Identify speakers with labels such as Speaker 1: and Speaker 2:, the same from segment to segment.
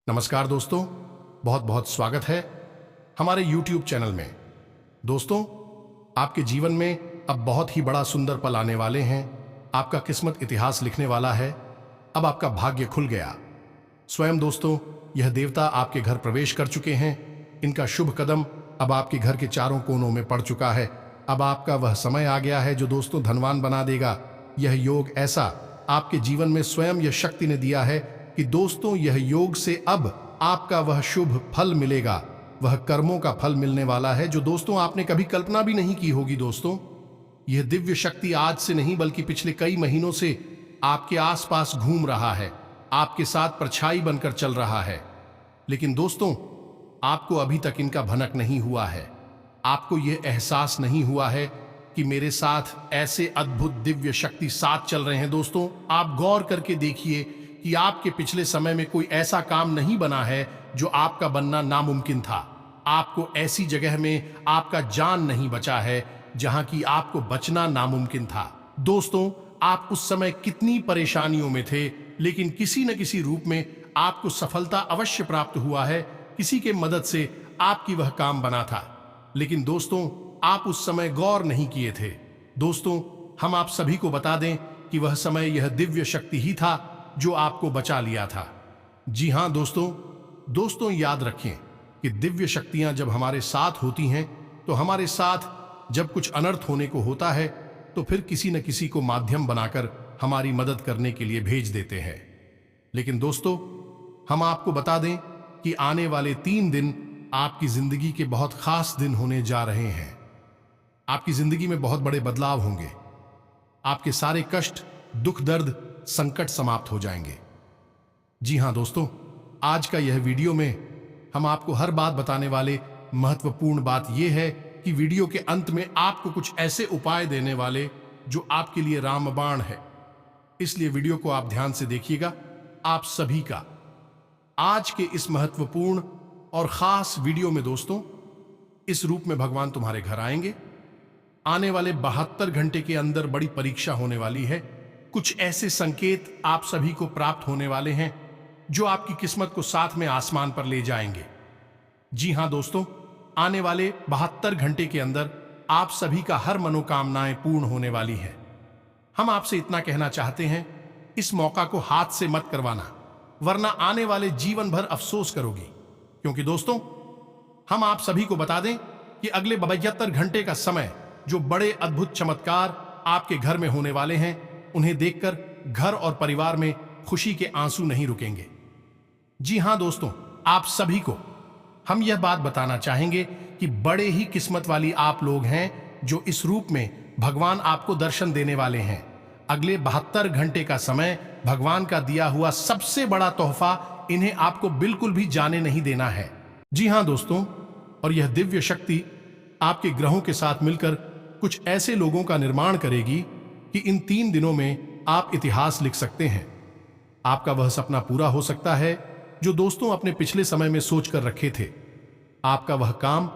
Speaker 1: नमस्कार दोस्तों, बहुत बहुत स्वागत है हमारे YouTube चैनल में। दोस्तों, आपके जीवन में अब बहुत ही बड़ा सुंदर पल आने वाले हैं। आपका किस्मत इतिहास लिखने वाला है। अब आपका भाग्य खुल गया। स्वयं दोस्तों, यह देवता आपके घर प्रवेश कर चुके हैं। इनका शुभ कदम अब आपके घर के चारों कोनों में पड़ चुका है। अब आपका वह समय आ गया है जो दोस्तों धनवान बना देगा। यह योग ऐसा आपके जीवन में स्वयं यह शक्ति ने दिया है कि दोस्तों यह योग से अब आपका वह शुभ फल मिलेगा। वह कर्मों का फल मिलने वाला है जो दोस्तों आपने कभी कल्पना भी नहीं की होगी। दोस्तों, यह दिव्य शक्ति आज से नहीं बल्कि पिछले कई महीनों से आपके आसपास घूम रहा है, आपके साथ परछाई बनकर चल रहा है। लेकिन दोस्तों, आपको अभी तक इनका भनक नहीं हुआ है। आपको यह एहसास नहीं हुआ है कि मेरे साथ ऐसे अद्भुत दिव्य शक्ति साथ चल रहे हैं। दोस्तों, आप गौर करके देखिए कि आपके पिछले समय में कोई ऐसा काम नहीं बना है जो आपका बनना नामुमकिन था। आपको ऐसी जगह में आपका जान नहीं बचा है जहां की आपको बचना नामुमकिन था। दोस्तों, आप उस समय कितनी परेशानियों में थे, लेकिन किसी न किसी रूप में आपको सफलता अवश्य प्राप्त हुआ है। किसी के मदद से आपकी वह काम बना था, लेकिन दोस्तों आप उस समय गौर नहीं किए थे। दोस्तों, हम आप सभी को बता दें कि वह समय यह दिव्य शक्ति ही था जो आपको बचा लिया था। जी हां दोस्तों, याद रखें कि दिव्य शक्तियां जब हमारे साथ होती हैं तो हमारे साथ जब कुछ अनर्थ होने को होता है तो फिर किसी न किसी को माध्यम बनाकर हमारी मदद करने के लिए भेज देते हैं। लेकिन दोस्तों, हम आपको बता दें कि आने वाले 3 दिन आपकी जिंदगी के बहुत खास दिन होने जा रहे हैं। आपकी जिंदगी में बहुत बड़े बदलाव होंगे। आपके सारे कष्ट, दुख, दर्द, संकट समाप्त हो जाएंगे। जी हां दोस्तों, आज का यह वीडियो में हम आपको हर बात बताने वाले महत्वपूर्ण बात यह है कि वीडियो के अंत में आपको कुछ ऐसे उपाय देने वाले जो आपके लिए रामबाण है। इसलिए वीडियो को आप ध्यान से देखिएगा। आप सभी का आज के इस महत्वपूर्ण और खास वीडियो में दोस्तों, इस रूप में भगवान तुम्हारे घर आएंगे। आने वाले 72 घंटे के अंदर बड़ी परीक्षा होने वाली है। कुछ ऐसे संकेत आप सभी को प्राप्त होने वाले हैं जो आपकी किस्मत को साथ में आसमान पर ले जाएंगे। जी हां दोस्तों, आने वाले 72 घंटे के अंदर आप सभी का हर मनोकामनाएं पूर्ण होने वाली है। हम आपसे इतना कहना चाहते हैं, इस मौका को हाथ से मत करवाना, वरना आने वाले जीवन भर अफसोस करोगी। क्योंकि दोस्तों, हम आप सभी को बता दें कि अगले 72 घंटे का समय जो बड़े अद्भुत चमत्कार आपके घर में होने वाले हैं, उन्हें देखकर घर और परिवार में खुशी के आंसू नहीं रुकेंगे। जी हां दोस्तों, आप सभी को हम यह बात बताना चाहेंगे कि बड़े ही किस्मत वाली आप लोग हैं जो इस रूप में भगवान आपको दर्शन देने वाले हैं। अगले 72 घंटे का समय भगवान का दिया हुआ सबसे बड़ा तोहफा, इन्हें आपको बिल्कुल भी जाने नहीं देना है। जी हां दोस्तों, और यह दिव्य शक्ति आपके ग्रहों के साथ मिलकर कुछ ऐसे लोगों का निर्माण करेगी कि इन 3 दिनों में आप इतिहास लिख सकते हैं। आपका वह सपना पूरा हो सकता है जो दोस्तों अपने पिछले समय में सोच कर रखे थे। आपका वह काम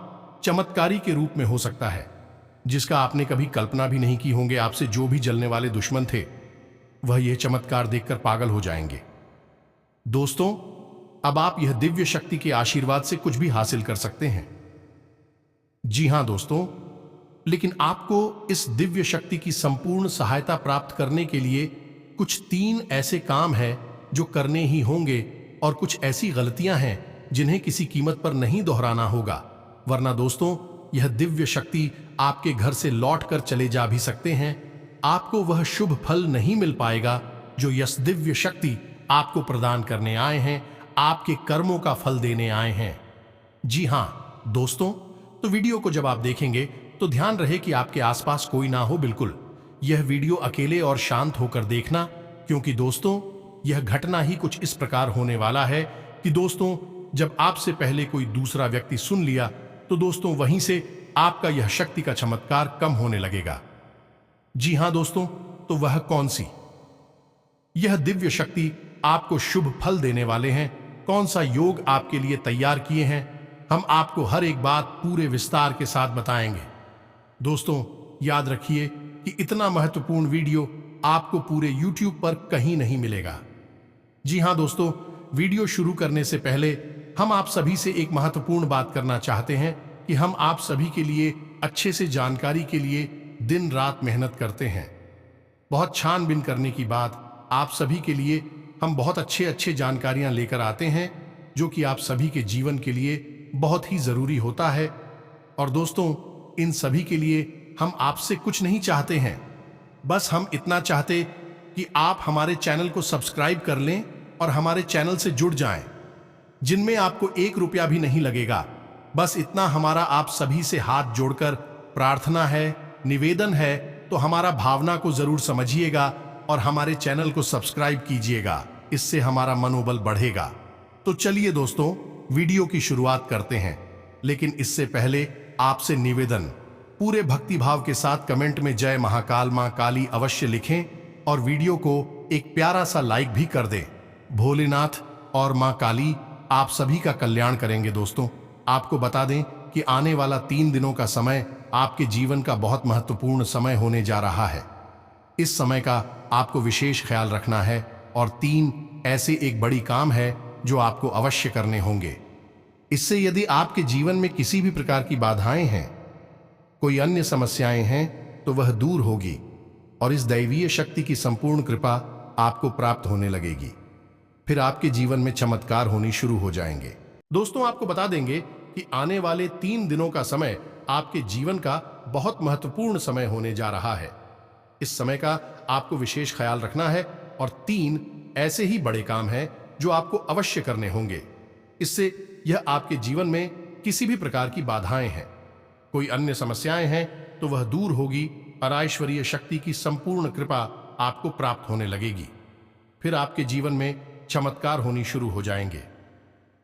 Speaker 1: चमत्कारी के रूप में हो सकता है जिसका आपने कभी कल्पना भी नहीं की होंगे। आपसे जो भी जलने वाले दुश्मन थे, वह यह चमत्कार देखकर पागल हो जाएंगे। दोस्तों, अब आप यह दिव्य शक्ति के आशीर्वाद से कुछ भी हासिल कर सकते हैं। जी हां दोस्तों, लेकिन आपको इस दिव्य शक्ति की संपूर्ण सहायता प्राप्त करने के लिए कुछ 3 ऐसे काम हैं जो करने ही होंगे, और कुछ ऐसी गलतियां हैं जिन्हें किसी कीमत पर नहीं दोहराना होगा, वरना दोस्तों यह दिव्य शक्ति आपके घर से लौट कर चले जा भी सकते हैं। आपको वह शुभ फल नहीं मिल पाएगा जो यह दिव्य शक्ति आपको प्रदान करने आए हैं, आपके कर्मों का फल देने आए हैं। जी हां दोस्तों, तो वीडियो को जब आप देखेंगे तो ध्यान रहे कि आपके आसपास कोई ना हो। बिल्कुल यह वीडियो अकेले और शांत होकर देखना, क्योंकि दोस्तों यह घटना ही कुछ इस प्रकार होने वाला है कि दोस्तों जब आपसे पहले कोई दूसरा व्यक्ति सुन लिया तो दोस्तों वहीं से आपका यह शक्ति का चमत्कार कम होने लगेगा। जी हां दोस्तों, तो वह कौन सी यह दिव्य शक्ति आपको शुभ फल देने वाले हैं, कौन सा योग आपके लिए तैयार किए हैं, हम आपको हर एक बात पूरे विस्तार के साथ बताएंगे। दोस्तों याद रखिए कि इतना महत्वपूर्ण वीडियो आपको पूरे YouTube पर कहीं नहीं मिलेगा। जी हां दोस्तों, वीडियो शुरू करने से पहले हम आप सभी से एक महत्वपूर्ण बात करना चाहते हैं कि हम आप सभी के लिए अच्छे से जानकारी के लिए दिन रात मेहनत करते हैं। बहुत छानबीन करने की बाद आप सभी के लिए हम बहुत अच्छे जानकारियां लेकर आते हैं जो कि आप सभी के जीवन के लिए बहुत ही जरूरी होता है। और दोस्तों, इन सभी के लिए हम आपसे कुछ नहीं चाहते हैं, बस हम इतना चाहते कि आप हमारे चैनल को सब्सक्राइब कर लें और हमारे चैनल से जुड़ जाएं, जिनमें आपको 1 रुपया भी नहीं लगेगा। बस इतना हमारा आप सभी से हाथ जोड़कर प्रार्थना है, निवेदन है। तो हमारा भावना को जरूर समझिएगा और हमारे चैनल को सब्सक्राइब कीजिएगा, इससे हमारा मनोबल बढ़ेगा। तो चलिए दोस्तों, वीडियो की शुरुआत करते हैं, लेकिन इससे पहले आपसे निवेदन, पूरे भक्तिभाव के साथ कमेंट में जय महाकाल मां काली अवश्य लिखें और वीडियो को एक प्यारा सा लाइक भी कर दें। भोलेनाथ और मां काली आप सभी का कल्याण करेंगे। दोस्तों, आपको बता दें कि आने वाला 3 दिनों का समय आपके जीवन का बहुत महत्वपूर्ण समय होने जा रहा है। इस समय का आपको विशेष ख्याल रखना है और 3 ऐसे एक बड़ी काम है जो आपको अवश्य करने होंगे। इससे यदि आपके जीवन में किसी भी प्रकार की बाधाएं हैं, कोई अन्य समस्याएं हैं, तो वह दूर होगी और इस दैवीय शक्ति की संपूर्ण कृपा आपको प्राप्त होने लगेगी। फिर आपके जीवन में चमत्कार होनी शुरू हो जाएंगे। दोस्तों, आपको बता देंगे कि आने वाले 3 दिनों का समय आपके जीवन का बहुत महत्वपूर्ण समय होने जा रहा है। इस समय का आपको विशेष ख्याल रखना है और 3 ऐसे ही बड़े काम हैं जो आपको अवश्य करने होंगे। इससे यह आपके जीवन में किसी भी प्रकार की बाधाएं हैं, कोई अन्य समस्याएं हैं, तो वह दूर होगी और ऐश्वर्य शक्ति की संपूर्ण कृपा आपको प्राप्त होने लगेगी। फिर आपके जीवन में चमत्कार होनी शुरू हो जाएंगे।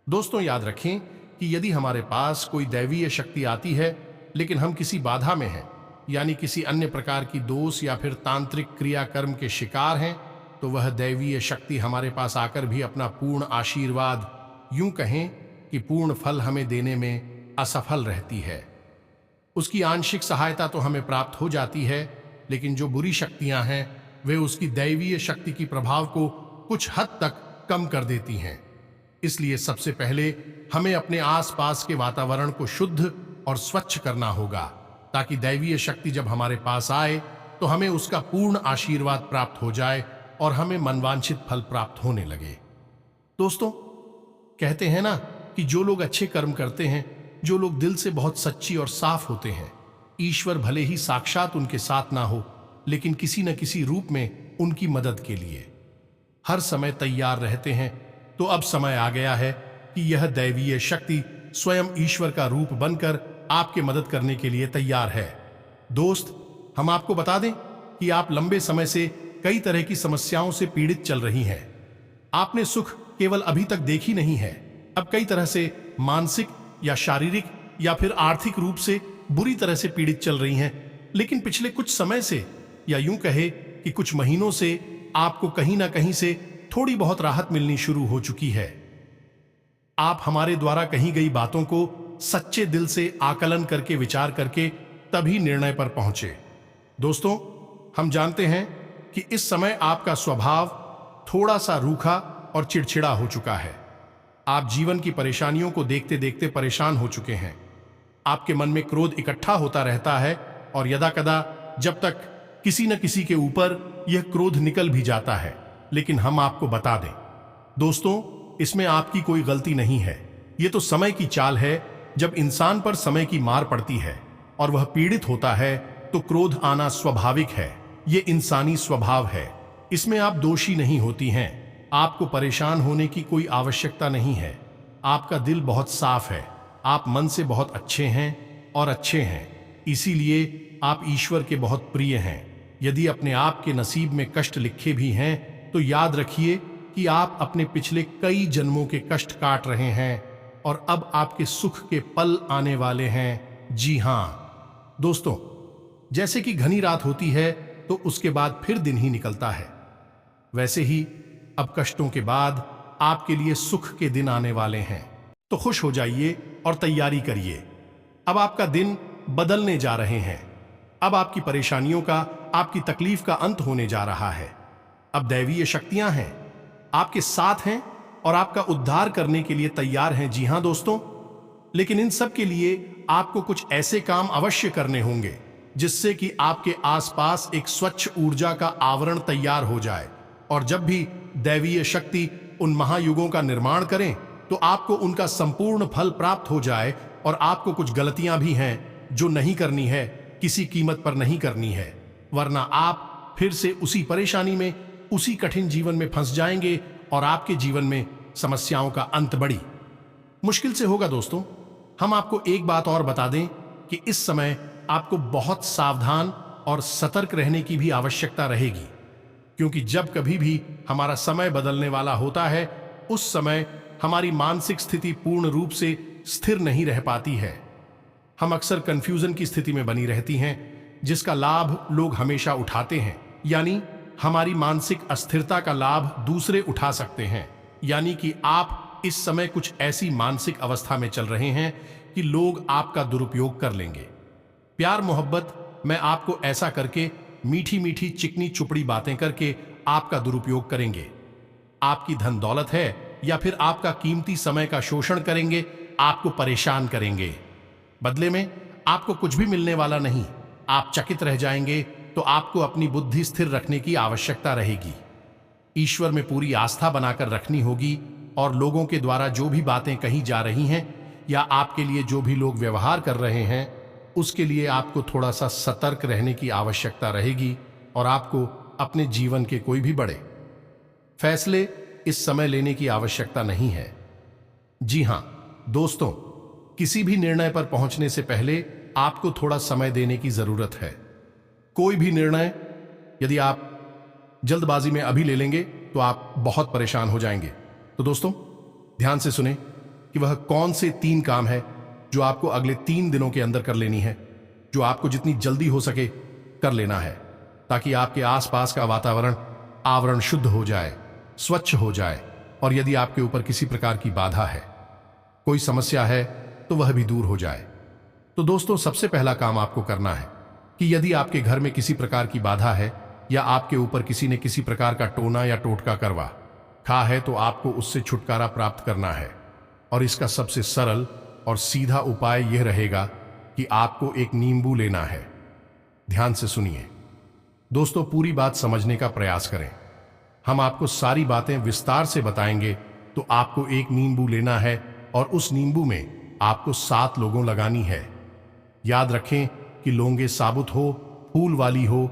Speaker 1: दोस्तों, याद रखें कि यदि हमारे पास कोई दैवीय शक्ति आती है लेकिन हम किसी बाधा में हैं, यानी किसी अन्य प्रकार की दोष या फिर तांत्रिक क्रियाकर्म के शिकार हैं, तो वह दैवीय शक्ति हमारे पास आकर भी अपना पूर्ण आशीर्वाद, यूं कहें कि पूर्ण फल हमें देने में असफल रहती है। उसकी आंशिक सहायता तो हमें प्राप्त हो जाती है, लेकिन जो बुरी शक्तियां हैं वे उसकी दैवीय शक्ति की प्रभाव को कुछ हद तक कम कर देती हैं। इसलिए सबसे पहले हमें अपने आसपास के वातावरण को शुद्ध और स्वच्छ करना होगा, ताकि दैवीय शक्ति जब हमारे पास आए तो हमें उसका पूर्ण आशीर्वाद प्राप्त हो जाए और हमें मनवांछित फल प्राप्त होने लगे। दोस्तों, कहते हैं ना कि जो लोग अच्छे कर्म करते हैं, जो लोग दिल से बहुत सच्ची और साफ होते हैं, ईश्वर भले ही साक्षात उनके साथ ना हो, लेकिन किसी न किसी रूप में उनकी मदद के लिए हर समय तैयार रहते हैं। तो अब समय आ गया है कि यह दैवीय शक्ति स्वयं ईश्वर का रूप बनकर आपके मदद करने के लिए तैयार है। दोस्त, हम आपको बता दें कि आप लंबे समय से कई तरह की समस्याओं से पीड़ित चल रही हैं। आपने सुख केवल अभी तक देखी नहीं है, अब कई तरह से मानसिक या शारीरिक या फिर आर्थिक रूप से बुरी तरह से पीड़ित चल रही हैं। लेकिन पिछले कुछ समय से, या यूं कहे कि कुछ महीनों से, आपको कहीं ना कहीं से थोड़ी बहुत राहत मिलनी शुरू हो चुकी है। आप हमारे द्वारा कही गई बातों को सच्चे दिल से आकलन करके, विचार करके तभी निर्णय पर पहुंचे। दोस्तों, हम जानते हैं कि इस समय आपका स्वभाव थोड़ा सा रूखा और चिड़चिड़ा हो चुका है। आप जीवन की परेशानियों को देखते देखते परेशान हो चुके हैं। आपके मन में क्रोध इकट्ठा होता रहता है और यदाकदा जब तक किसी न किसी के ऊपर यह क्रोध निकल भी जाता है। लेकिन हम आपको बता दें दोस्तों, इसमें आपकी कोई गलती नहीं है। यह तो समय की चाल है। जब इंसान पर समय की मार पड़ती है और वह पीड़ित होता है तो क्रोध आना स्वाभाविक है। यह इंसानी स्वभाव है, इसमें आप दोषी नहीं होती हैं। आपको परेशान होने की कोई आवश्यकता नहीं है। आपका दिल बहुत साफ है, आप मन से बहुत अच्छे हैं और अच्छे हैं, इसीलिए आप ईश्वर के बहुत प्रिय हैं। यदि अपने आप के नसीब में कष्ट लिखे भी हैं तो याद रखिए कि आप अपने पिछले कई जन्मों के कष्ट काट रहे हैं और अब आपके सुख के पल आने वाले हैं। जी हाँ दोस्तों, जैसे कि घनी रात होती है तो उसके बाद फिर दिन ही निकलता है, वैसे ही अब कष्टों के बाद आपके लिए सुख के दिन आने वाले हैं। तो खुश हो जाइए और तैयारी करिए। अब आपका दिन बदलने जा रहे हैं। अब आपकी परेशानियों का, आपकी तकलीफ का अंत होने जा रहा है। अब दैवीय शक्तियां हैं, आपके साथ हैं और आपका उद्धार करने के लिए तैयार हैं। जी हां दोस्तों, लेकिन इन सब के लिए आपको कुछ ऐसे काम अवश्य करने होंगे जिससे कि आपके आसपास एक स्वच्छ ऊर्जा का आवरण तैयार हो जाए, और जब भी दैवीय शक्ति उन महायुगों का निर्माण करें तो आपको उनका संपूर्ण फल प्राप्त हो जाए। और आपको कुछ गलतियां भी हैं जो नहीं करनी है, किसी कीमत पर नहीं करनी है, वरना आप फिर से उसी परेशानी में, उसी कठिन जीवन में फंस जाएंगे और आपके जीवन में समस्याओं का अंत बड़ी मुश्किल से होगा। दोस्तों, हम आपको एक बात और बता दें कि इस समय आपको बहुत सावधान और सतर्क रहने की भी आवश्यकता रहेगी, क्योंकि जब कभी भी हमारा समय बदलने वाला होता है उस समय हमारी मानसिक स्थिति पूर्ण रूप से स्थिर नहीं रह पाती है। हम अक्सर कंफ्यूजन की स्थिति में बनी रहती हैं, जिसका लाभ लोग हमेशा उठाते हैं। यानी हमारी मानसिक अस्थिरता का लाभ दूसरे उठा सकते हैं। यानी कि आप इस समय कुछ ऐसी मानसिक अवस्था में चल रहे हैं कि लोग आपका दुरुपयोग कर लेंगे। प्यार मोहब्बत में आपको ऐसा करके, मीठी मीठी चिकनी चुपड़ी बातें करके आपका दुरुपयोग करेंगे। आपकी धन दौलत है या फिर आपका कीमती समय का शोषण करेंगे, आपको परेशान करेंगे। बदले में आपको कुछ भी मिलने वाला नहीं। आप चकित रह जाएंगे। तो आपको अपनी बुद्धि स्थिर रखने की आवश्यकता रहेगी। ईश्वर में पूरी आस्था बनाकर रखनी होगी, और लोगों के द्वारा जो भी बातें कही जा रही हैं या आपके लिए जो भी लोग व्यवहार कर रहे हैं, उसके लिए आपको थोड़ा सा सतर्क रहने की आवश्यकता रहेगी। और आपको अपने जीवन के कोई भी बड़े फैसले इस समय लेने की आवश्यकता नहीं है। जी हां दोस्तों, किसी भी निर्णय पर पहुंचने से पहले आपको थोड़ा समय देने की जरूरत है। कोई भी निर्णय यदि आप जल्दबाजी में अभी ले लेंगे तो आप बहुत परेशान हो जाएंगे। तो दोस्तों, ध्यान से सुने कि वह कौन से 3 काम है जो आपको अगले 3 दिनों के अंदर कर लेनी है, जो आपको जितनी जल्दी हो सके कर लेना है, ताकि आपके आसपास का आवरण शुद्ध हो जाए, स्वच्छ हो जाए, और यदि आपके ऊपर किसी प्रकार की बाधा है, कोई समस्या है, तो वह भी दूर हो जाए। तो दोस्तों, सबसे पहला काम आपको करना है कि यदि आपके घर में किसी प्रकार की बाधा है या आपके ऊपर किसी ने किसी प्रकार का टोना या टोटका करवा खा है, तो आपको उससे छुटकारा प्राप्त करना है। और इसका सबसे सरल और सीधा उपाय यह रहेगा कि आपको एक नींबू लेना है। ध्यान से सुनिए दोस्तों, पूरी बात समझने का प्रयास करें। हम आपको सारी बातें विस्तार से बताएंगे। तो आपको एक नींबू लेना है और उस नींबू में आपको 7 लौंगें लगानी है। याद रखें कि लौंगे साबुत हो, फूल वाली हो,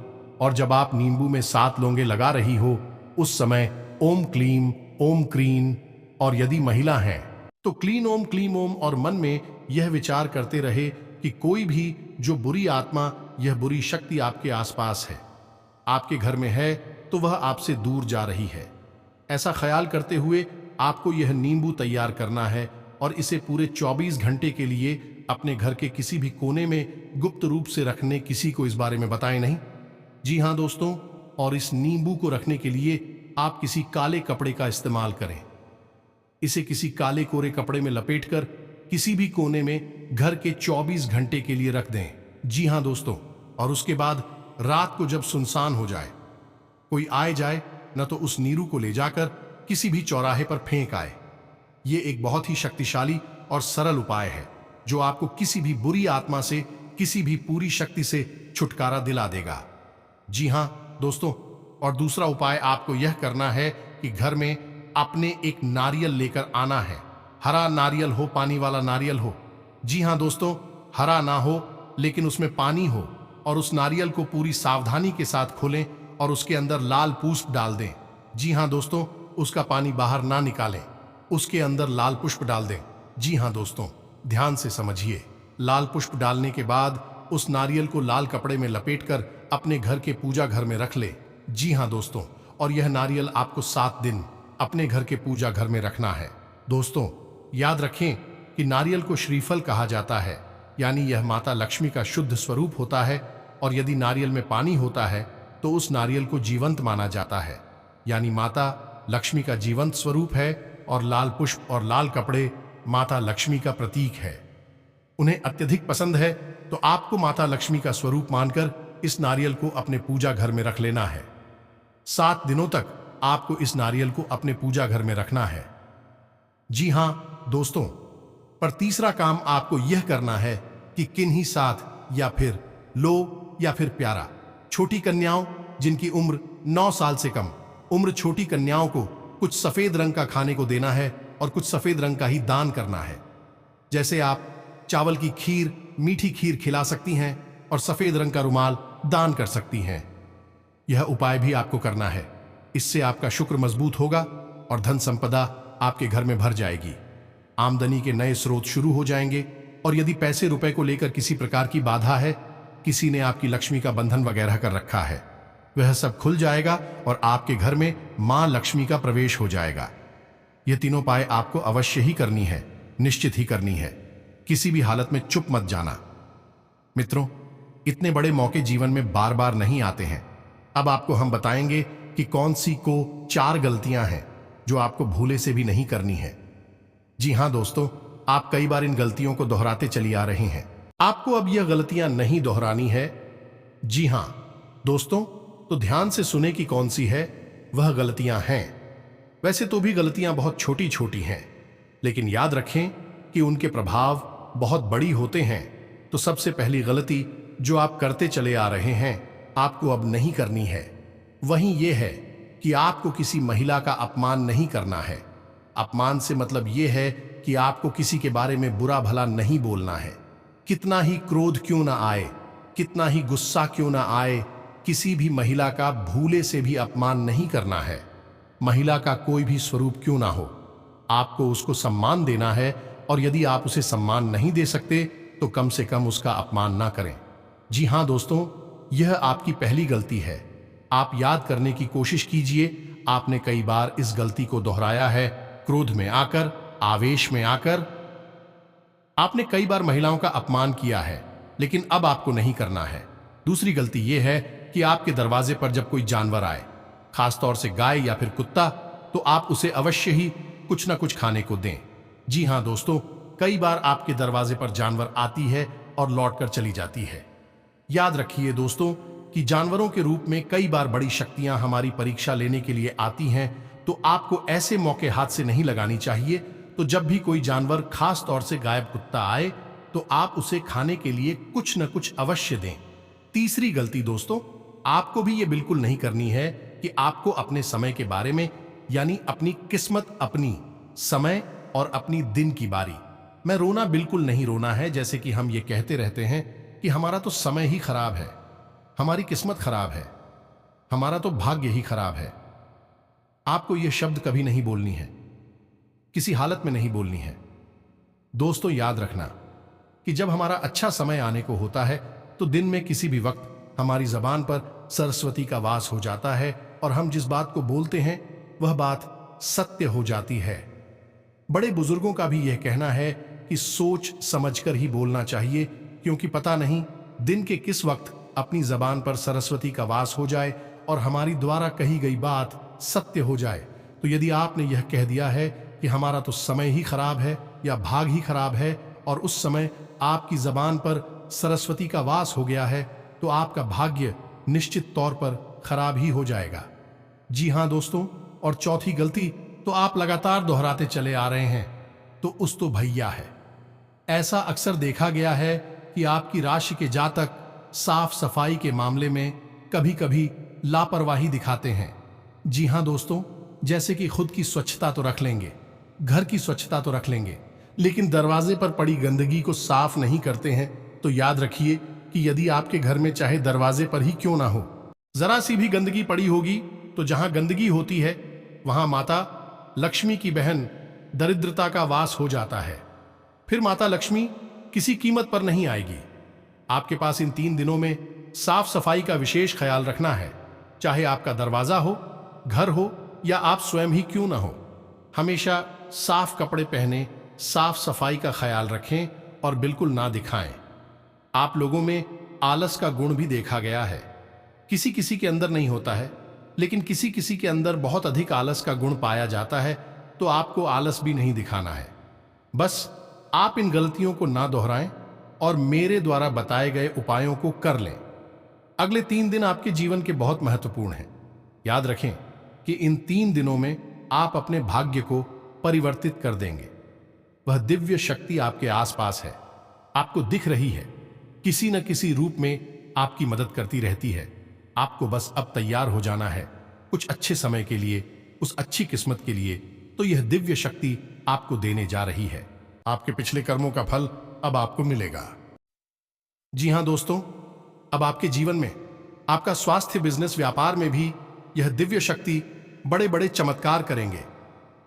Speaker 1: और जब आप नींबू में 7 लौंगे लगा रही हो उस समय ओम क्लीम, ओम क्रीम, और यदि महिला हैं तो क्लीन ओम, क्लीम ओम, और मन में यह विचार करते रहे कि कोई भी जो बुरी आत्मा, यह बुरी शक्ति आपके आसपास है, आपके घर में है, तो वह आपसे दूर जा रही है। ऐसा ख्याल करते हुए आपको यह नींबू तैयार करना है और इसे पूरे 24 घंटे के लिए अपने घर के किसी भी कोने में गुप्त रूप से रखने, किसी को इस बारे में बताएं नहीं। जी हां दोस्तों, और इस नींबू को रखने के लिए आप किसी काले कपड़े का इस्तेमाल करें। इसे किसी काले कोरे कपड़े में लपेटकर किसी भी कोने में घर के 24 घंटे के लिए रख दें। जी हां दोस्तों, और उसके बाद रात को जब सुनसान हो जाए, कोई आए जाए न, तो उस नीरू को ले जाकर किसी भी चौराहे पर फेंक आए। ये एक बहुत ही शक्तिशाली और सरल उपाय है जो आपको किसी भी बुरी आत्मा से, किसी भी पूरी शक्ति से छुटकारा दिला देगा। जी हां दोस्तों, और दूसरा उपाय आपको यह करना है कि घर में अपने एक नारियल लेकर आना है। हरा नारियल हो, पानी वाला नारियल हो। जी हां दोस्तों, हरा ना हो लेकिन उसमें पानी हो, और उस नारियल को पूरी सावधानी के साथ खोलें और उसके अंदर लाल पुष्प डाल दें। जी हां दोस्तों, उसका पानी बाहर ना निकालें, उसके अंदर लाल पुष्प डाल दें। जी हां दोस्तों, ध्यान से समझिए। लाल पुष्प डालने के बाद उस नारियल को लाल कपड़े में लपेटकर अपने घर के पूजा घर में रख ले। जी हां दोस्तों, और यह नारियल आपको 7 दिन अपने घर के पूजा घर में रखना है। दोस्तों, याद रखें कि नारियल को श्रीफल कहा जाता है, यानी यह माता लक्ष्मी का शुद्ध स्वरूप होता है। और यदि नारियल में पानी होता है तो उस नारियल को जीवंत माना जाता है, यानी माता लक्ष्मी का जीवंत स्वरूप है। और लाल पुष्प और लाल कपड़े माता लक्ष्मी का प्रतीक है। उन्हें अत्यधिक पसंद है, तो आपको माता लक्ष्मी का स्वरूप मानकर इस नारियल को अपने पूजा घर में रख लेना है। 7 दिनों तक आपको इस नारियल को अपने पूजा घर में रखना है। जी हां दोस्तों, पर तीसरा काम आपको यह करना है कि किन्हीं साथ या फिर लो या फिर प्यारा छोटी कन्याओं जिनकी उम्र 9 साल से कम, उम्र छोटी कन्याओं को कुछ सफेद रंग का खाने को देना है और कुछ सफेद रंग का ही दान करना है। जैसे आप चावल की खीर, मीठी खीर खिला सकती हैं और सफेद रंग का रुमाल दान कर सकती हैं। यह उपाय भी आपको करना है। इससे आपका शुक्र मजबूत होगा और धन संपदा आपके घर में भर जाएगी। आमदनी के नए स्रोत शुरू हो जाएंगे और यदि पैसे रुपए को लेकर किसी प्रकार की बाधा है, किसी ने आपकी लक्ष्मी का बंधन वगैरह कर रखा है, वह सब खुल जाएगा और आपके घर में मां लक्ष्मी का प्रवेश हो जाएगा। ये तीनों उपाय आपको अवश्य ही करनी है, निश्चित ही करनी है। किसी भी हालत में चुप मत जाना। मित्रों, इतने बड़े मौके जीवन में बार बार नहीं आते हैं। अब आपको हम बताएंगे कि कौन सी को 4 गलतियां हैं जो आपको भूले से भी नहीं करनी है। जी हां दोस्तों, आप कई बार इन गलतियों को दोहराते चली आ रहे हैं। आपको अब यह गलतियां नहीं दोहरानी है। जी हां दोस्तों, तो ध्यान से सुने कि कौन सी है वह गलतियां हैं। वैसे तो भी गलतियां बहुत छोटी छोटी हैं, लेकिन याद रखें कि उनके प्रभाव बहुत बड़ी होते हैं। तो सबसे पहली गलती जो आप करते चले आ रहे हैं, आपको अब नहीं करनी है, वही ये है कि आपको किसी महिला का अपमान नहीं करना है। अपमान से मतलब ये है कि आपको किसी के बारे में बुरा भला नहीं बोलना है। कितना ही क्रोध क्यों ना आए, कितना ही गुस्सा क्यों ना आए, किसी भी महिला का भूले से भी अपमान नहीं करना है। महिला का कोई भी स्वरूप क्यों ना हो, आपको उसको सम्मान देना है और यदि आप उसे सम्मान नहीं दे सकते तो कम से कम उसका अपमान ना करें। जी हां दोस्तों, यह आपकी पहली गलती है। आप याद करने की कोशिश कीजिए, आपने कई बार इस गलती को दोहराया है। क्रोध में आकर, आवेश में आकर आपने कई बार महिलाओं का अपमान किया है, लेकिन अब आपको नहीं करना है। दूसरी गलती यह है कि आपके दरवाजे पर जब कोई जानवर आए, खासतौर से गाय या फिर कुत्ता, तो आप उसे अवश्य ही कुछ ना कुछ खाने को दें। जी हां दोस्तों, कई बार आपके दरवाजे पर जानवर आती है और लौटकर चली जाती है। याद रखिए दोस्तों कि जानवरों के रूप में कई बार बड़ी शक्तियां हमारी परीक्षा लेने के लिए आती हैं, तो आपको ऐसे मौके हाथ से नहीं लगानी चाहिए। तो जब भी कोई जानवर, खास तौर से गायब कुत्ता आए, तो आप उसे खाने के लिए कुछ न कुछ अवश्य दें। तीसरी गलती दोस्तों, आपको भी ये बिल्कुल नहीं करनी है कि आपको अपने समय के बारे में, यानी अपनी किस्मत, अपनी समय और अपनी दिन की बारी में रोना बिल्कुल नहीं रोना है। जैसे कि हम ये कहते रहते हैं कि हमारा तो समय ही खराब है, हमारी किस्मत खराब है, हमारा तो भाग्य ही खराब है। आपको यह शब्द कभी नहीं बोलनी है, किसी हालत में नहीं बोलनी है। दोस्तों याद रखना कि जब हमारा अच्छा समय आने को होता है, तो दिन में किसी भी वक्त हमारी जबान पर सरस्वती का वास हो जाता है और हम जिस बात को बोलते हैं वह बात सत्य हो जाती है। बड़े बुजुर्गों का भी यह कहना है कि सोच समझकर ही बोलना चाहिए, क्योंकि पता नहीं दिन के किस वक्त अपनी जबान पर सरस्वती का वास हो जाए और हमारी द्वारा कही गई बात सत्य हो जाए। तो यदि आपने यह कह दिया है कि हमारा तो समय ही खराब है या भाग ही खराब है, और उस समय आपकी जबान पर सरस्वती का वास हो गया है, तो आपका भाग्य निश्चित तौर पर खराब ही हो जाएगा। जी हां दोस्तों, और चौथी गलती तो आप लगातार दोहराते चले आ रहे हैं, तो उस तो भैया है। ऐसा अक्सर देखा गया है कि आपकी राशि के जातक साफ सफाई के मामले में कभी कभी लापरवाही दिखाते हैं। जी हां दोस्तों, जैसे कि खुद की स्वच्छता तो रख लेंगे, घर की स्वच्छता तो रख लेंगे, लेकिन दरवाजे पर पड़ी गंदगी को साफ नहीं करते हैं। तो याद रखिए कि यदि आपके घर में चाहे दरवाजे पर ही क्यों ना हो, जरा सी भी गंदगी पड़ी होगी, तो जहां गंदगी होती है वहां माता लक्ष्मी की बहन दरिद्रता का वास हो जाता है। फिर माता लक्ष्मी किसी कीमत पर नहीं आएगी। आपके पास इन 3 दिनों में साफ सफाई का विशेष ख्याल रखना है, चाहे आपका दरवाजा हो, घर हो या आप स्वयं ही क्यों ना हो। हमेशा साफ कपड़े पहने, साफ सफाई का ख्याल रखें और बिल्कुल ना दिखाएं। आप लोगों में आलस का गुण भी देखा गया है। किसी किसी के अंदर नहीं होता है, लेकिन किसी किसी के अंदर बहुत अधिक आलस का गुण पाया जाता है। तो आपको आलस भी नहीं दिखाना है। बस आप इन गलतियों को ना दोहराएं और मेरे द्वारा बताए गए उपायों को कर लें। अगले 3 दिन आपके जीवन के बहुत महत्वपूर्ण हैं। याद रखें कि इन 3 दिनों में आप अपने भाग्य को परिवर्तित कर देंगे। वह दिव्य शक्ति आपके आसपास है, आपको दिख रही है, किसी न किसी रूप में आपकी मदद करती रहती है। आपको बस अब तैयार हो जाना है कुछ अच्छे समय के लिए, उस अच्छी किस्मत के लिए। तो यह दिव्य शक्ति आपको देने जा रही है। आपके पिछले कर्मों का फल अब आपको मिलेगा। जी हां दोस्तों, अब आपके जीवन में, आपका स्वास्थ्य, बिजनेस, व्यापार में भी यह दिव्य शक्ति बड़े बड़े चमत्कार करेंगे।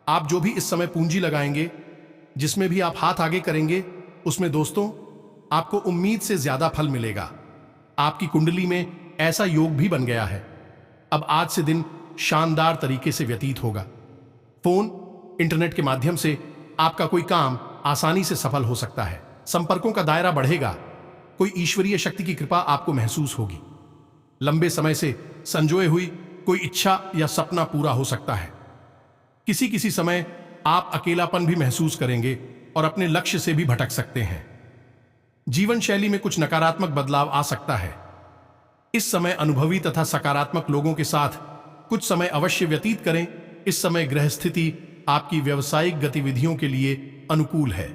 Speaker 1: आप जो भी इस समय पूंजी लगाएंगे, जिसमें भी आप हाथ आगे करेंगे, उसमें दोस्तों आपको उम्मीद से ज्यादा फल मिलेगा। आपकी कुंडली में ऐसा योग भी बन गया है। अब आज से दिन शानदार तरीके से व्यतीत होगा। फोन, इंटरनेट के माध्यम से आपका कोई काम आसानी से सफल हो सकता है। संपर्कों का दायरा बढ़ेगा। कोई ईश्वरीय शक्ति की कृपा आपको महसूस होगी। लंबे समय से संजोए हुई कोई इच्छा या सपना पूरा हो सकता है। किसी किसी समय आप अकेलापन भी महसूस करेंगे और अपने लक्ष्य से भी भटक सकते हैं। जीवन शैली में कुछ नकारात्मक बदलाव आ सकता है। इस समय अनुभवी तथा सकारात्मक लोगों के साथ कुछ समय अवश्य व्यतीत करें। इस समय ग्रह स्थिति आपकी व्यावसायिक गतिविधियों के लिए अनुकूल है।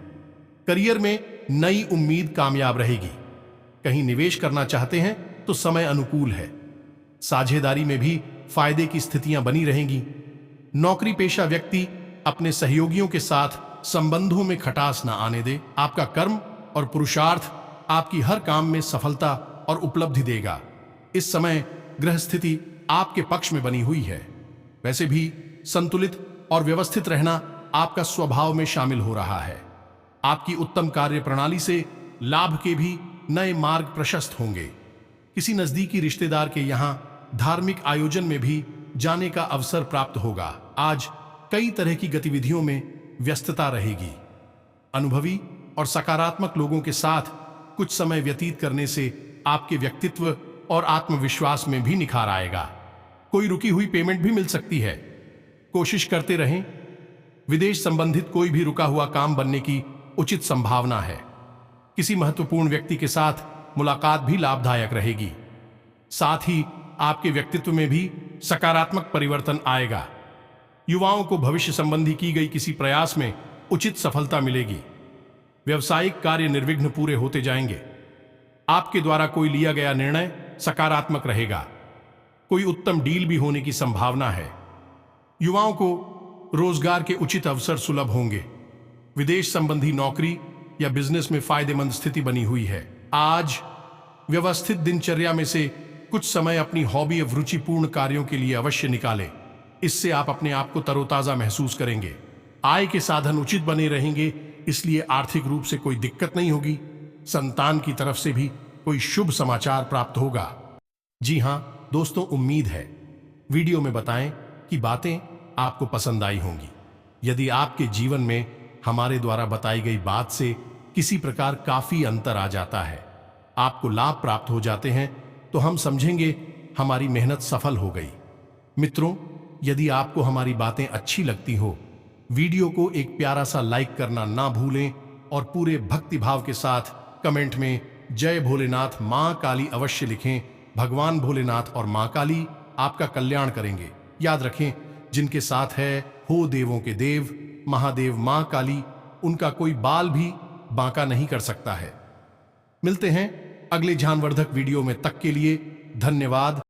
Speaker 1: करियर में नई उम्मीद कामयाब रहेगी। कहीं निवेश करना चाहते हैं तो समय अनुकूल है। साझेदारी में भी फायदे की स्थितियां बनी रहेंगी। नौकरी पेशा व्यक्ति अपने सहयोगियों के साथ संबंधों में खटास न आने दे। आपका कर्म और पुरुषार्थ आपकी हर काम में सफलता और उपलब्धि देगा। इस समय ग्रह स्थिति आपके पक्ष में बनी हुई है। वैसे भी संतुलित और व्यवस्थित रहना आपका स्वभाव में शामिल हो रहा है। आपकी उत्तम कार्य प्रणाली से लाभ के भी नए मार्ग प्रशस्त होंगे। किसी नजदीकी रिश्तेदार के यहां धार्मिक आयोजन में भी जाने का अवसर प्राप्त होगा। आज कई तरह की गतिविधियों में व्यस्तता रहेगी। अनुभवी और सकारात्मक लोगों के साथ कुछ समय व्यतीत करने से आपके व्यक्तित्व और आत्मविश्वास में भी निखार आएगा। कोई रुकी हुई पेमेंट भी मिल सकती है। कोशिश करते रहें। विदेश संबंधित कोई भी रुका हुआ काम बनने की उचित संभावना है। किसी महत्वपूर्ण व्यक्ति के साथ मुलाकात भी लाभदायक रहेगी। साथ ही आपके व्यक्तित्व में भी सकारात्मक परिवर्तन आएगा। युवाओं को भविष्य संबंधी की गई किसी प्रयास में उचित सफलता मिलेगी। व्यवसायिक कार्य निर्विघ्न पूरे होते जाएंगे। आपके द्वारा कोई लिया गया निर्णय सकारात्मक रहेगा। कोई उत्तम डील भी होने की संभावना है। युवाओं को रोजगार के उचित अवसर सुलभ होंगे। विदेश संबंधी नौकरी या बिजनेस में फायदेमंद स्थिति बनी हुई है। आज व्यवस्थित दिनचर्या में से कुछ समय अपनी हॉबी या रुचिपूर्ण कार्यों के लिए अवश्य निकालें। इससे आप अपने आप को तरोताजा महसूस करेंगे। आय के साधन उचित बने रहेंगे, इसलिए आर्थिक रूप से कोई दिक्कत नहीं होगी। संतान की तरफ से भी कोई शुभ समाचार प्राप्त होगा। जी हां दोस्तों, उम्मीद है वीडियो में बताएं कि बातें आपको पसंद आई होंगी। यदि आपके जीवन में हमारे द्वारा बताई गई बात से किसी प्रकार काफी अंतर आ जाता है, आपको लाभ प्राप्त हो जाते हैं, तो हम समझेंगे हमारी मेहनत सफल हो गई। मित्रों, यदि आपको हमारी बातें अच्छी लगती हो, वीडियो को एक प्यारा सा लाइक करना ना भूलें और पूरे भक्ति भाव के साथ कमेंट में जय भोलेनाथ मां काली अवश्य लिखें। भगवान भोलेनाथ और मां काली आपका कल्याण करेंगे। याद रखें, जिनके साथ है हो देवों के देव महादेव मां काली, उनका कोई बाल भी बांका नहीं कर सकता है। मिलते हैं अगले ज्ञानवर्धक वीडियो में। तक के लिए धन्यवाद।